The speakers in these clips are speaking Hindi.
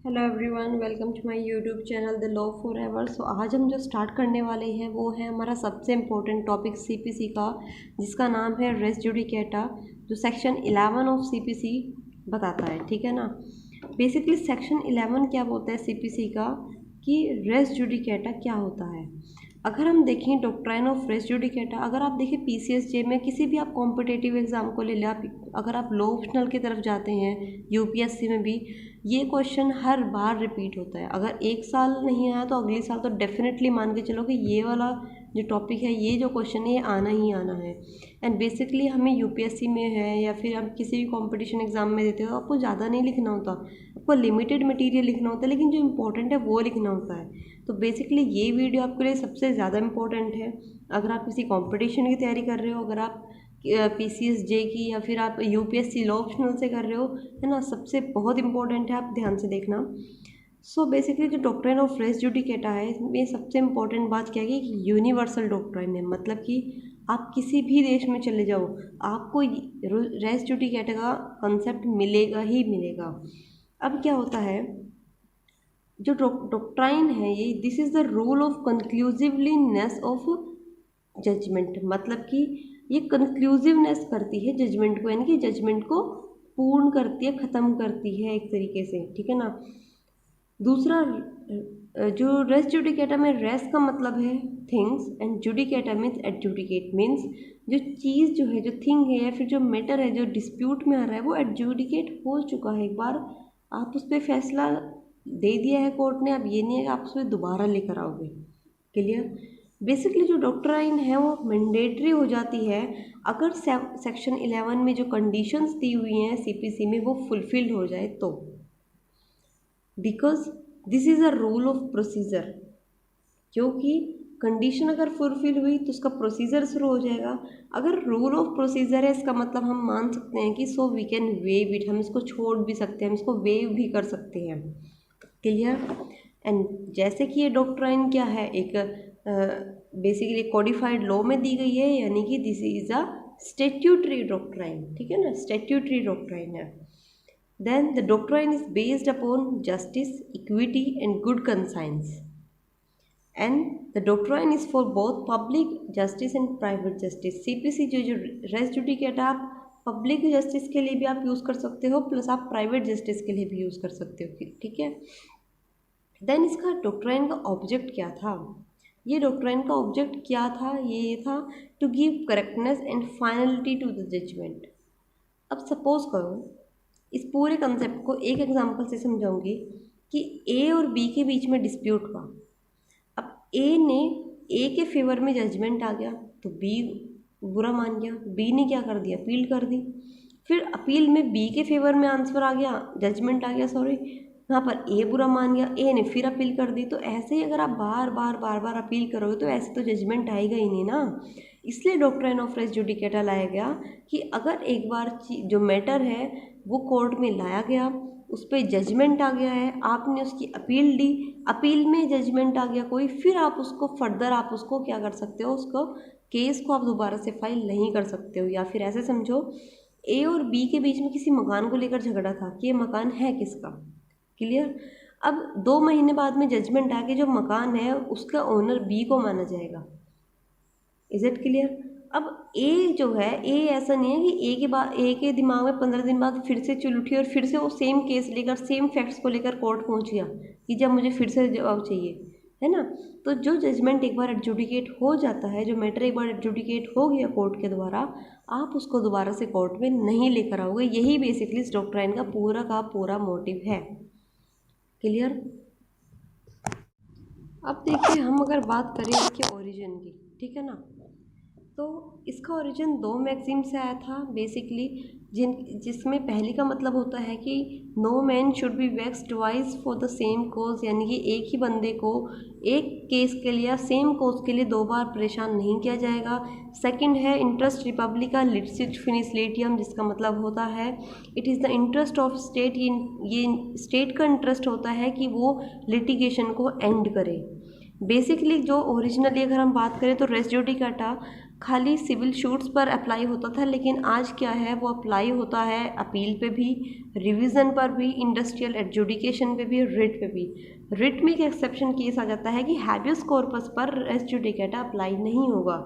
Hello everyone, welcome to my YouTube channel the law forever. So आज हम जो स्टार्ट करने वाले हैं वो है हमारा सबसे इम्पोर्टेंट टॉपिक सीपीसी का, जिसका नाम है रेस जुडिकेटा, जो सेक्शन 11 ऑफ सीपीसी बताता है। ठीक है ना। बेसिकली सेक्शन 11 क्या बोलता है सीपीसी का कि रेस जुडिकेटा क्या होता है। अगर हम देखें डॉक्ट्राइन ऑफ रेस जुडिकेटा, अगर आप देखें पीसीएसजे में किसी भी आप कॉम्पिटेटिव एग्जाम को ले लें, आप अगर आप लॉ ऑप्शनल की तरफ जाते हैं यूपीएससी में भी ये क्वेश्चन हर बार रिपीट होता है। अगर एक साल नहीं आया तो अगले साल तो डेफिनेटली मान के चलो कि ये वाला जो टॉपिक है, ये जो क्वेश्चन है, ये आना ही आना है। एंड बेसिकली हमें यूपीएससी में है या फिर आप किसी भी कंपटीशन एग्जाम में देते हो, आपको ज़्यादा नहीं लिखना होता, आपको लिमिटेड मटेरियल लिखना होता है, लेकिन जो इंपॉर्टेंट है वो लिखना होता है। तो बेसिकली ये वीडियो आपके लिए सबसे ज़्यादा इंपॉर्टेंट है अगर आप किसी कंपटीशन की तैयारी कर रहे हो, अगर आप पीसीएसजे की या फिर आप यूपीएससी लॉ ऑप्शनल से कर रहे हो, है ना। सबसे बहुत इंपॉर्टेंट है, आप ध्यान से देखना। सो बेसिकली जो डॉक्ट्राइन ऑफ रेस जुडिकेटा है, इसमें सबसे इंपॉर्टेंट बात क्या है कि यूनिवर्सल डॉक्ट्राइन है। मतलब कि आप किसी भी देश में चले जाओ, आपको रेस जुडिकेटा का कंसेप्ट मिलेगा ही मिलेगा। अब क्या होता है, जो डॉक्ट्राइन है ये, this is the rule of conclusiveness of judgment. मतलब कि ये कंक्लूसिवनेस करती है जजमेंट को, यानी कि जजमेंट को पूर्ण करती है, ख़त्म करती है एक तरीके से। ठीक है ना। दूसरा, जो रेस जुडिकेटा में रेस का मतलब है things and judicata means adjudicate, means जो चीज़ जो है, जो थिंग है या फिर जो मैटर है जो डिस्प्यूट में आ रहा है, वो एडजुडिकेट हो चुका है एक बार। आप उस पर फैसला दे दिया है कोर्ट ने, अब ये नहीं है कि आप उस पर दोबारा लेकर आओगे। क्लियर। बेसिकली जो डॉक्ट्राइन है वो मैंडेटरी हो जाती है अगर सेक्शन 11 में जो कंडीशंस दी हुई हैं सीपीसी में वो फुलफिल्ड हो जाए तो। Because this is a rule of procedure, क्योंकि कंडीशन अगर फुलफिल हुई तो उसका प्रोसीजर शुरू हो जाएगा। अगर रूल ऑफ प्रोसीजर है, इसका मतलब हम मान सकते हैं कि so we can waive it, हम इसको छोड़ भी सकते हैं, हम इसको वेव भी कर सकते हैं। क्लियर। एंड जैसे कि ये डॉक्ट्राइन क्या है, एक बेसिकली कोडिफाइड लॉ में दी गई है, यानी कि this is a statutory doctrine. ठीक है ना, स्टैट्यूटरी डॉक्ट्राइन है। Then the doctrine is based upon justice, equity and good conscience. And the doctrine is for both public justice and private justice. CPC जो रेस जुडिकेटा आप पब्लिक जस्टिस के लिए भी आप यूज़ कर सकते हो, प्लस आप प्राइवेट जस्टिस के लिए भी यूज़ कर सकते हो। ठीक है। देन इसका डॉक्ट्राइन का ऑब्जेक्ट क्या था, ये डॉक्ट्राइन का ऑब्जेक्ट क्या था, ये था to give correctness and finality to the judgement. अब सपोज करो, इस पूरे कंसेप्ट को एक एग्जांपल से समझाऊंगी कि ए और बी के बीच में डिस्प्यूट हुआ। अब ए के फेवर में जजमेंट आ गया तो बी बुरा मान गया, बी ने क्या कर दिया, अपील कर दी। फिर अपील में बी के फेवर में आंसर आ गया, जजमेंट आ गया, सॉरी, यहाँ पर ए बुरा मान गया, ए ने फिर अपील कर दी। तो ऐसे ही अगर आप बार बार अपील करोगे तो ऐसे तो जजमेंट आएगा ही नहीं ना। इसलिए डॉक्ट्राइन ऑफ रेस जुडिकेटा लाया गया कि अगर एक बार जो मैटर है वो कोर्ट में लाया गया, उस पर जजमेंट आ गया है, आपने उसकी अपील दी, अपील में जजमेंट आ गया कोई, फिर आप उसको फर्दर आप उसको क्या कर सकते हो, उसको केस को आप दोबारा से फाइल नहीं कर सकते हो। या फिर ऐसे समझो, ए और बी के बीच में किसी मकान को लेकर झगड़ा था कि ये मकान है किसका। क्लियर। अब 2 महीने बाद में जजमेंट आ के जो मकान है उसका ओनर बी को माना जाएगा। Is it clear. अब ए जो है, ए ऐसा नहीं है कि ए के दिमाग में 15 दिन बाद फिर से चुल उठी और फिर से वो सेम केस लेकर, सेम फैक्ट्स को लेकर कोर्ट पहुंच गया कि जब मुझे फिर से जवाब चाहिए, है ना। तो जो जजमेंट एक बार एडजुडिकेट हो जाता है, जो मैटर एक बार एडजुडिकेट हो गया कोर्ट के द्वारा, आप उसको दोबारा से कोर्ट में नहीं लेकर आओगे। यही बेसिकली इस डॉक्ट्राइन का पूरा मोटिव है। क्लियर। अब देखिए, हम अगर बात करें इसके ओरिजिन की, ठीक है ना, तो इसका ओरिजिन 2 मैगजीन से आया था बेसिकली, जिसमें पहली का मतलब होता है कि no man should be vex twice for the same cause, यानी कि एक ही बंदे को एक केस के लिए, सेम कोज के लिए 2 बार परेशान नहीं किया जाएगा। सेकंड है इंटरेस्ट रिपब्लिका लिटिसिट फिनिस लिटियम, जिसका मतलब होता है it is the interest of state, ये स्टेट का इंटरेस्ट होता है कि वो लिटिगेशन को एंड करे। बेसिकली जो ओरिजिनली अगर हम बात करें तो रेस जुडिकाटा खाली सिविल शूट्स पर अप्लाई होता था, लेकिन आज क्या है, वो अप्लाई होता है अपील पे भी, रिवीजन पर भी, इंडस्ट्रियल एडजुडिकेशन पे भी, रिट पे भी। रिट में एक एक्सेप्शन केस आ जाता है कि हैबियस कॉर्पस पर रेस जुडिकेटा अप्लाई नहीं होगा।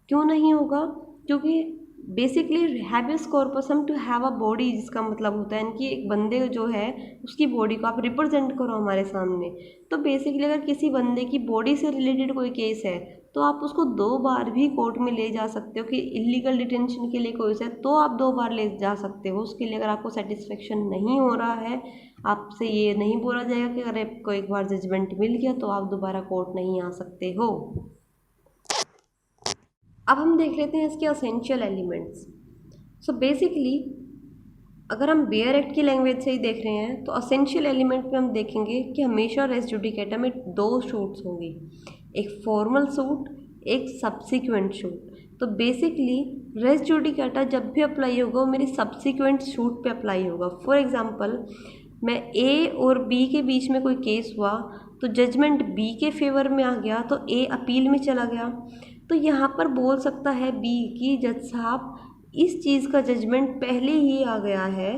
क्यों नहीं होगा? क्योंकि बेसिकली हैबियस कॉर्पस हम टू हैव अ बॉडी, जिसका मतलब होता है कि एक बंदे जो है उसकी बॉडी को आप रिप्रेजेंट करो हमारे सामने। तो बेसिकली अगर किसी बंदे की बॉडी से रिलेटेड कोई केस है तो आप उसको 2 बार भी कोर्ट में ले जा सकते हो। कि इलीगल डिटेंशन के लिए कोई है तो आप 2 बार ले जा सकते हो। उसके लिए अगर आपको सेटिस्फेक्शन नहीं हो रहा है, आपसे ये नहीं बोला जाएगा कि अगर आपको एक बार जजमेंट मिल गया तो आप दोबारा कोर्ट नहीं आ सकते हो। अब हम देख लेते हैं इसके असेंशियल एलिमेंट्स। सो बेसिकली अगर हम बेयर एक्ट की लैंग्वेज से ही देख रहे हैं तो असेंशियल एलिमेंट में हम देखेंगे कि हमेशा रेस जुडिकेटा में 2 शूट्स होंगी, एक फॉर्मल सूट, एक सब्सिक्वेंट शूट। तो बेसिकली रेस जुडिकेटा जब भी अप्लाई होगा वो मेरी सब्सिक्वेंट शूट पे अप्लाई होगा। फॉर एग्जांपल मैं ए और बी के बीच में कोई केस हुआ तो जजमेंट बी के फेवर में आ गया तो ए अपील में चला गया। तो यहाँ पर बोल सकता है बी कि जज साहब इस चीज़ का जजमेंट पहले ही आ गया है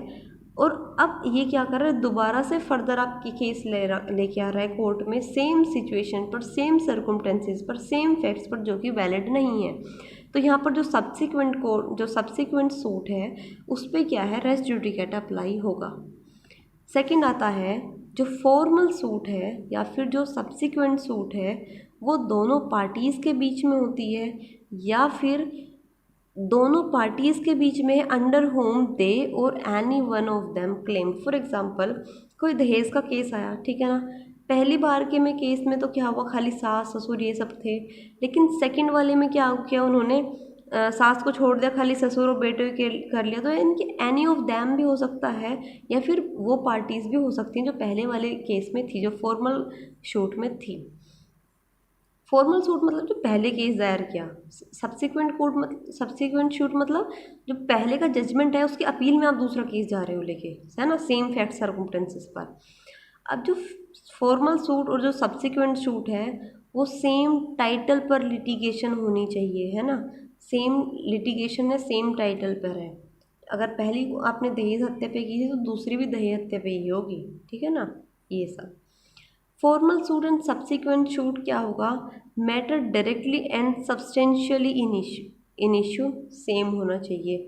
और अब ये क्या कर रहा है, दोबारा से फर्दर आपकी केस लेके आ रहा है कोर्ट में, सेम सिचुएशन पर, सेम सर्कमस्टेंसेस पर, सेम फैक्ट्स पर, जो कि वैलिड नहीं है। तो यहाँ पर जो सब्सिक्वेंट सूट है उस पर क्या है, रेस जुडिकेटा अप्लाई होगा। सेकंड आता है जो फॉर्मल सूट है या फिर जो सब्सिक्वेंट सूट है, वो दोनों पार्टीज़ के बीच में होती है या फिर दोनों पार्टीज़ के बीच में अंडर होम दे और any one of them claim. For example कोई दहेज का केस आया, ठीक है ना। पहली बार के में केस में तो क्या हुआ, खाली सास ससुर ये सब थे। लेकिन सेकंड वाले में क्या किया उन्होंने, सास को छोड़ दिया, खाली ससुर और बेटे के कर लिया। तो इनके एनी ऑफ दैम भी हो सकता है या फिर वो पार्टीज़ भी हो सकती हैं जो पहले वाले केस में थी, जो फॉर्मल शूट में थी। फॉर्मल सूट मतलब जो पहले केस दायर किया। सब्सिक्वेंट शूट मतलब जो पहले का जजमेंट है उसकी अपील में आप दूसरा केस जा रहे हो लेके, है ना, सेम फैक्ट सर्कमस्टेंसेस पर। अब जो फॉर्मल सूट और जो सब्सिक्वेंट शूट है वो सेम टाइटल पर लिटिगेशन होनी चाहिए, है ना। सेम लिटिगेशन है, सेम टाइटल पर है। अगर पहली आपने दहेज हत्या पे की थी तो दूसरी भी दहेज हत्या पे ही होगी, ठीक है ना। ये सब formal suit and subsequent shoot क्या होगा, matter directly and substantially in issue same होना चाहिए।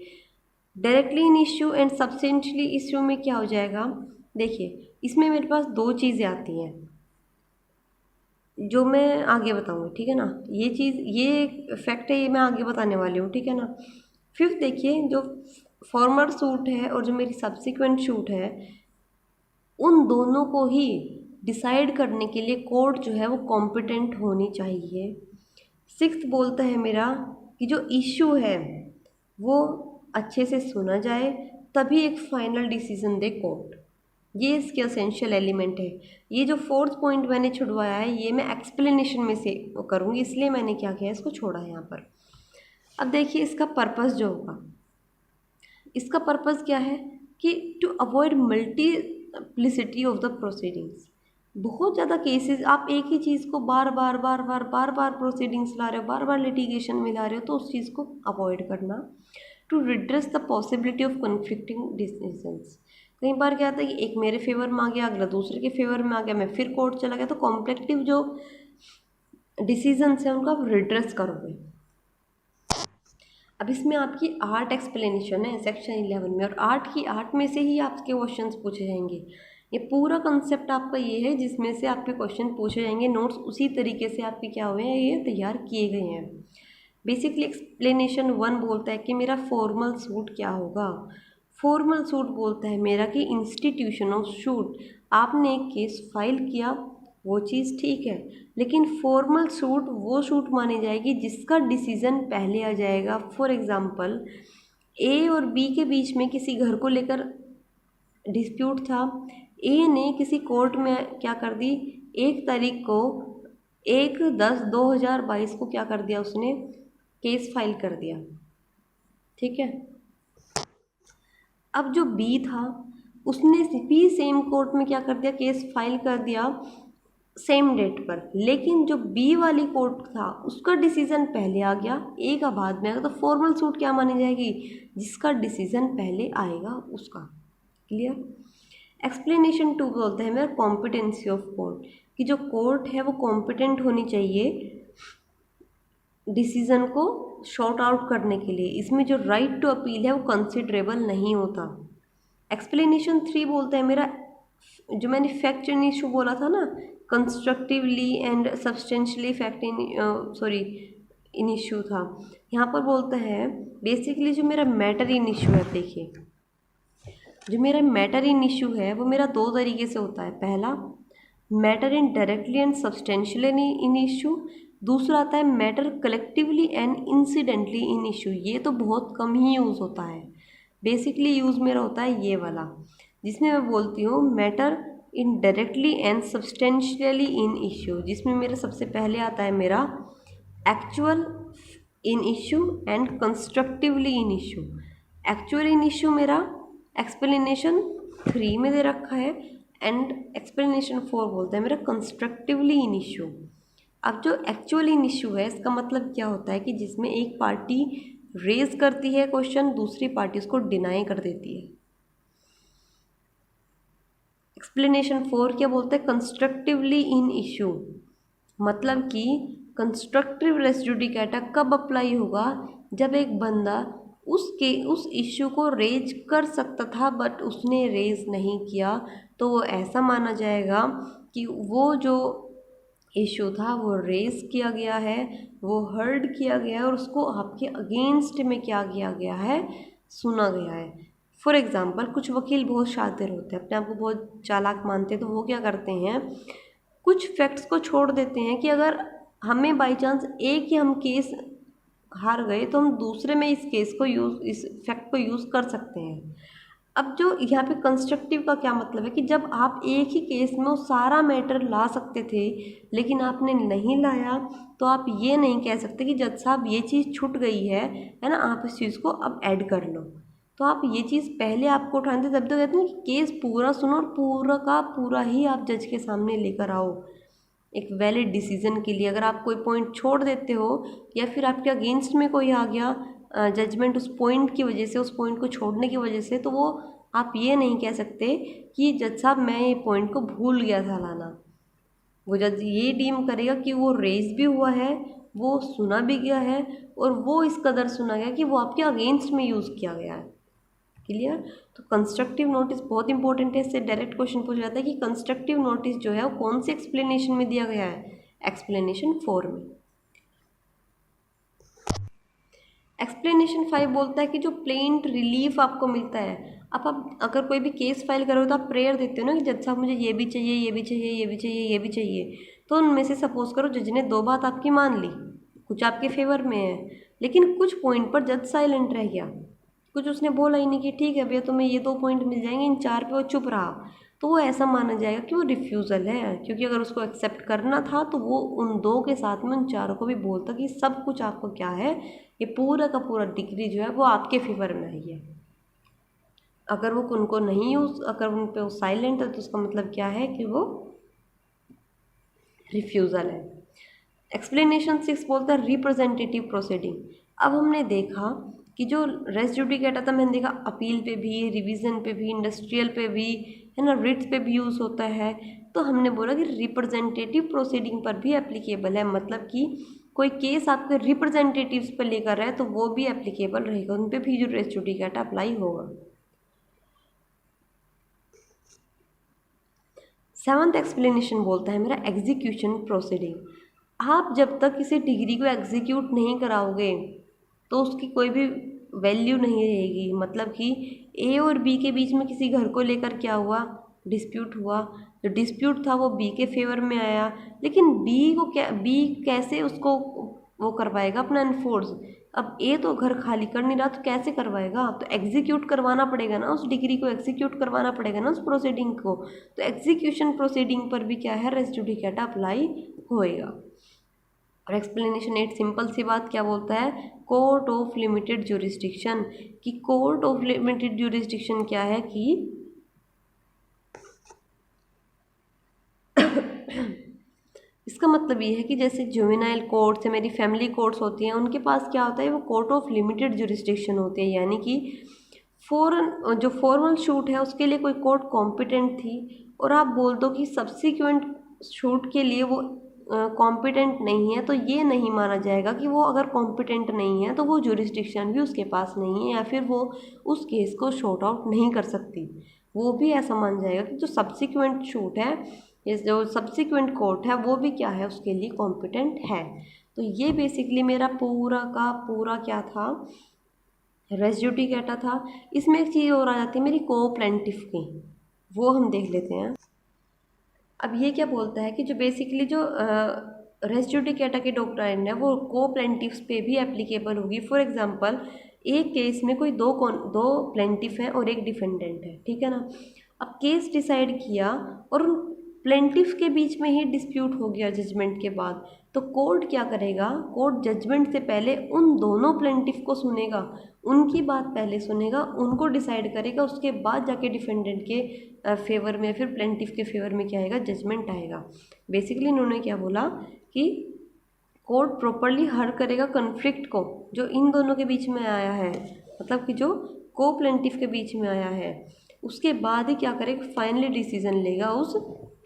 Directly in issue and substantially issue में क्या हो जाएगा, देखिए इसमें मेरे पास 2 चीज़ें आती हैं जो मैं आगे बताऊंगी, ठीक है ना। ये चीज़, ये फैक्ट है, ये मैं आगे बताने वाली हूँ, ठीक है ना। फिफ्थ देखिए, जो फॉर्मल सूट है और जो मेरी सब्सिक्वेंट शूट है उन दोनों को ही डिसाइड करने के लिए कोर्ट जो है वो कॉम्पिटेंट होनी चाहिए। सिक्स्थ बोलता है मेरा कि जो इशू है वो अच्छे से सुना जाए तभी एक फाइनल डिसीजन दे कोर्ट। ये इसके असेंशियल एलिमेंट है। ये जो फोर्थ पॉइंट मैंने छुड़वाया है ये मैं एक्सप्लेनेशन में से करूँगी, इसलिए मैंने क्या किया, इसको छोड़ा है यहाँ पर। अब देखिए इसका पर्पस जो होगा, इसका पर्पस क्या है कि to avoid multiplicity of the proceedings. बहुत ज़्यादा केसेस आप एक ही चीज़ को बार बार प्रोसीडिंग्स ला रहे हो, बार बार लिटिगेशन में ला रहे हो, तो उस चीज़ को अवॉइड करना। To redress the possibility of conflicting decisions. कई बार क्या होता है कि एक मेरे फेवर में आ गया, अगला दूसरे के फेवर में आ गया, मैं फिर कोर्ट चला गया, तो कॉम्प्लेक्टिव जो डिसीजंस हैं उनको आप रिड्रेस करोगे। अब इसमें आपकी 8 एक्सप्लेनेशन है सेक्शन 11 में, और 8 में से ही आपके क्वेश्चंस पूछे जाएंगे। ये पूरा कंसेप्ट आपका ये है जिसमें से आपके क्वेश्चन पूछे जाएंगे। नोट्स उसी तरीके से आपके क्या हुए हैं, ये तैयार किए गए हैं। बेसिकली एक्सप्लेनेशन 1 बोलता है कि मेरा फॉर्मल सूट क्या होगा। फॉर्मल सूट बोलता है मेरा कि इंस्टीट्यूशन ऑफ शूट, आपने एक केस फाइल किया वो चीज़ ठीक है, लेकिन फॉर्मल सूट वो शूट मानी जाएगी जिसका डिसीज़न पहले आ जाएगा। फॉर एग्ज़ाम्पल ए और बी के बीच में किसी घर को लेकर डिस्प्यूट था। ए ने किसी कोर्ट में क्या कर दी, 1 तारीख को 1/10/2022 को क्या कर दिया, उसने केस फाइल कर दिया, ठीक है। अब जो बी था उसने भी सेम कोर्ट में क्या कर दिया, केस फाइल कर दिया सेम डेट पर, लेकिन जो बी वाली कोर्ट था उसका डिसीजन पहले आ गया, ए का बाद में आएगा, तो फॉर्मल सूट क्या मानी जाएगी? जिसका डिसीजन पहले आएगा उसका। क्लियर? एक्सप्लेनेशन 2 बोलते हैं मेरा कॉम्पिटेंसी ऑफ कोर्ट, कि जो कोर्ट है वो कॉम्पिटेंट होनी चाहिए डिसीजन को शॉर्ट आउट करने के लिए, इसमें जो राइट टू अपील है वो कंसिडरेबल नहीं होता। एक्सप्लेनेशन 3 बोलते हैं मेरा, जो मैंने फैक्ट इन इशू बोला था ना, constructively and substantially fact in in issue था, यहाँ पर बोलते हैं बेसिकली जो मेरा मैटर इन इशू है, देखिए जो मेरा मैटर इन इशू है वो मेरा दो तरीके से होता है। पहला matter in directly and substantially in issue, दूसरा आता है matter collectively and incidentally in issue. ये तो बहुत कम ही यूज़ होता है, बेसिकली यूज़ मेरा होता है ये वाला, जिसमें मैं बोलती हूँ matter in directly and substantially in issue, जिसमें मेरा सबसे पहले आता है मेरा actual in issue and constructively in issue. Actual in issue मेरा एक्सप्लेनेशन 3 में दे रखा है, एंड एक्सप्लेनेशन 4 बोलते हैं मेरा कंस्ट्रक्टिवली इन इशू। अब जो एक्चुअल इन इशू है इसका मतलब क्या होता है कि जिसमें एक पार्टी रेज करती है क्वेश्चन, दूसरी पार्टी उसको डिनाई कर देती है। एक्सप्लेनेशन 4 क्या बोलते हैं? कंस्ट्रक्टिवली इन इशू, मतलब कि कंस्ट्रक्टिव रेस जुडिकाटा कब अप्लाई होगा? जब एक बंदा उस इश्यू को रेज कर सकता था बट उसने रेज नहीं किया, तो वो ऐसा माना जाएगा कि वो जो इशू था वो रेज किया गया है, वो हर्ड किया गया है और उसको आपके अगेंस्ट में क्या किया गया है? सुना गया है। फॉर एग्ज़ाम्पल कुछ वकील बहुत शातिर होते हैं, अपने आप को बहुत चालाक मानते हैं, तो वो क्या करते हैं, कुछ फैक्ट्स को छोड़ देते हैं कि अगर हमें बाई चांस एक ही हम केस हार गए तो हम दूसरे में इस फैक्ट को यूज़ कर सकते हैं। अब जो यहाँ पे कंस्ट्रक्टिव का क्या मतलब है कि जब आप एक ही केस में वो सारा मैटर ला सकते थे लेकिन आपने नहीं लाया, तो आप ये नहीं कह सकते कि जज साहब ये चीज़ छूट गई है ना, आप इस चीज़ को अब ऐड कर लो। तो आप ये चीज़ पहले आपको उठाने थे, तब तो कहते हैं कि केस पूरा सुनो और पूरा का पूरा ही आप जज के सामने लेकर आओ एक वैलिड डिसीजन के लिए। अगर आप कोई पॉइंट छोड़ देते हो या फिर आपके अगेंस्ट में कोई आ गया जजमेंट उस पॉइंट की वजह से, उस पॉइंट को छोड़ने की वजह से, तो वो आप ये नहीं कह सकते कि जज साहब मैं ये पॉइंट को भूल गया था लाना। वो जज ये डीम करेगा कि वो रेज भी हुआ है, वो सुना भी गया है और वो इस कदर सुना गया कि वो आपके अगेंस्ट में यूज़ किया गया है। क्लियर? तो कंस्ट्रक्टिव नोटिस बहुत इंपॉर्टेंट है, इससे डायरेक्ट क्वेश्चन पूछा जाता है कि कंस्ट्रक्टिव नोटिस जो है वो कौन से एक्सप्लेनेशन में दिया गया है? एक्सप्लेनेशन 4 में। एक्सप्लेनेशन 5 बोलता है कि जो प्लेंट रिलीफ आपको मिलता है, आप अगर कोई भी केस फाइल करो तो आप प्रेयर देते हो ना कि जज साहब मुझे ये भी चाहिए, ये भी चाहिए, ये भी चाहिए, ये भी चाहिए, तो उनमें से सपोज करो जज ने 2 बात आपकी मान ली, कुछ आपके फेवर में है, लेकिन कुछ पॉइंट पर जज साइलेंट रह गया, कुछ उसने बोला ही नहीं कि ठीक है भैया तुम्हें ये 2 पॉइंट मिल जाएंगे, इन 4 पे वो चुप रहा, तो वो ऐसा माना जाएगा कि वो रिफ्यूज़ल है, क्योंकि अगर उसको एक्सेप्ट करना था तो वो उन 2 के साथ में उन 4 को भी बोलता कि सब कुछ आपको क्या है, ये पूरा का पूरा डिग्री जो है वो आपके फेवर में आई है। अगर वो उनको नहीं यूज, अगर उन पे वो साइलेंट है तो उसका मतलब क्या है कि वो रिफ्यूज़ल है। एक्सप्लेनेशन 6 बोलता है रिप्रेजेंटेटिव प्रोसीडिंग। अब हमने देखा कि जो रेस जुडिकेटा था, मैंने देखा अपील पे भी, रिवीजन पे भी, इंडस्ट्रियल पे भी, है ना, रिट्स पे भी यूज़ होता है। तो हमने बोला कि रिप्रेजेंटेटिव प्रोसीडिंग पर भी एप्लीकेबल है, मतलब कि कोई केस आपके रिप्रेजेंटेटिव्स पर लेकर है तो वो भी एप्लीकेबल रहेगा, उन पे भी जो रेस जुडिकेटा अप्लाई होगा। 7th एक्सप्लेनेशन बोलता है मेरा एग्जीक्यूशन प्रोसीडिंग। आप जब तक किसी डिग्री को एग्जीक्यूट नहीं कराओगे तो उसकी कोई भी वैल्यू नहीं रहेगी। मतलब कि ए और बी के बीच में किसी घर को लेकर क्या हुआ, डिस्प्यूट हुआ, जो डिस्प्यूट था वो बी के फेवर में आया, लेकिन बी कैसे उसको वो करवाएगा अपना एनफोर्स। अब ए तो घर खाली कर नहीं रहा तो कैसे करवाएगा, तो एग्जीक्यूट करवाना पड़ेगा ना, उस डिग्री को एग्जीक्यूट करवाना पड़ेगा ना, उस प्रोसीडिंग को। तो एग्जीक्यूशन प्रोसीडिंग पर भी क्या है, रेस जुडिकेटा अप्लाई होएगा। और एक्सप्लेनेशन 8 सिंपल सी बात क्या बोलता है, कोर्ट ऑफ लिमिटेड ज्यूरिसडिक्शन। कि कोर्ट ऑफ लिमिटेड ज्यूरिसडिक्शन क्या है कि इसका मतलब ये है कि जैसे जुवेनाइल कोर्ट्स या मेरी फैमिली कोर्ट्स होती हैं, उनके पास क्या होता है, वो कोर्ट ऑफ लिमिटेड जुरिस्डिक्शन होते हैं, यानी कि फॉरन जो फॉर्मल शूट है उसके लिए कोई कोर्ट कॉम्पिटेंट थी, और आप बोल दो कि सब्सिक्वेंट शूट के लिए वो कॉम्पिटेंट नहीं है, तो ये नहीं माना जाएगा कि वो अगर कॉम्पिटेंट नहीं है तो वो जुरिस्डिक्शन भी उसके पास नहीं है, या फिर वो उस केस को शॉर्ट आउट नहीं कर सकती। वो भी ऐसा मान जाएगा कि जो सब्सिक्वेंट शूट है, ये जो सब्सिक्वेंट कोर्ट है, वो भी क्या है, उसके लिए कॉम्पिटेंट है। तो ये बेसिकली मेरा पूरा का पूरा क्या था, रेस जुडिकाटा था। इसमें एक चीज़ और आ जाती है मेरी को प्लेंटिफ की, वो हम देख लेते हैं। अब ये क्या बोलता है कि जो बेसिकली जो रेस जुडिकाटा की डॉक्ट्राइन है वो को प्लेंटिफ्स पे भी एप्लीकेबल होगी। फॉर एग्जांपल, एक केस में कोई दो प्लेंटिफ हैं और एक डिफेंडेंट है, ठीक है ना। अब केस डिसाइड किया और उन प्लेंटिफ के बीच में ही डिस्प्यूट हो गया जजमेंट के बाद, तो कोर्ट क्या करेगा, कोर्ट जजमेंट से पहले उन दोनों प्लेंटिफ को सुनेगा, उनकी बात पहले सुनेगा, उनको डिसाइड करेगा, उसके बाद जाके डिफेंडेंट के फेवर में, फिर प्लेंटिफ के फेवर में क्या आएगा, जजमेंट आएगा। बेसिकली इन्होंने क्या बोला कि कोर्ट प्रॉपरली हर करेगा कन्फ्लिक्ट को जो इन दोनों के बीच में आया है, मतलब कि जो को प्लेंटिफ के बीच में आया है, उसके बाद ही क्या करेगा, फाइनली डिसीजन लेगा उस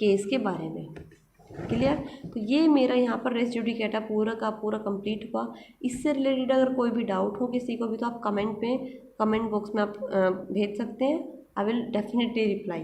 केस के बारे में। क्लियर। तो ये मेरा यहाँ पर रेस जुडिकाटा पूरा का पूरा कंप्लीट हुआ। इससे रिलेटेड अगर कोई भी डाउट हो किसी को भी, तो आप कमेंट बॉक्स में आप भेज सकते हैं। I will definitely reply.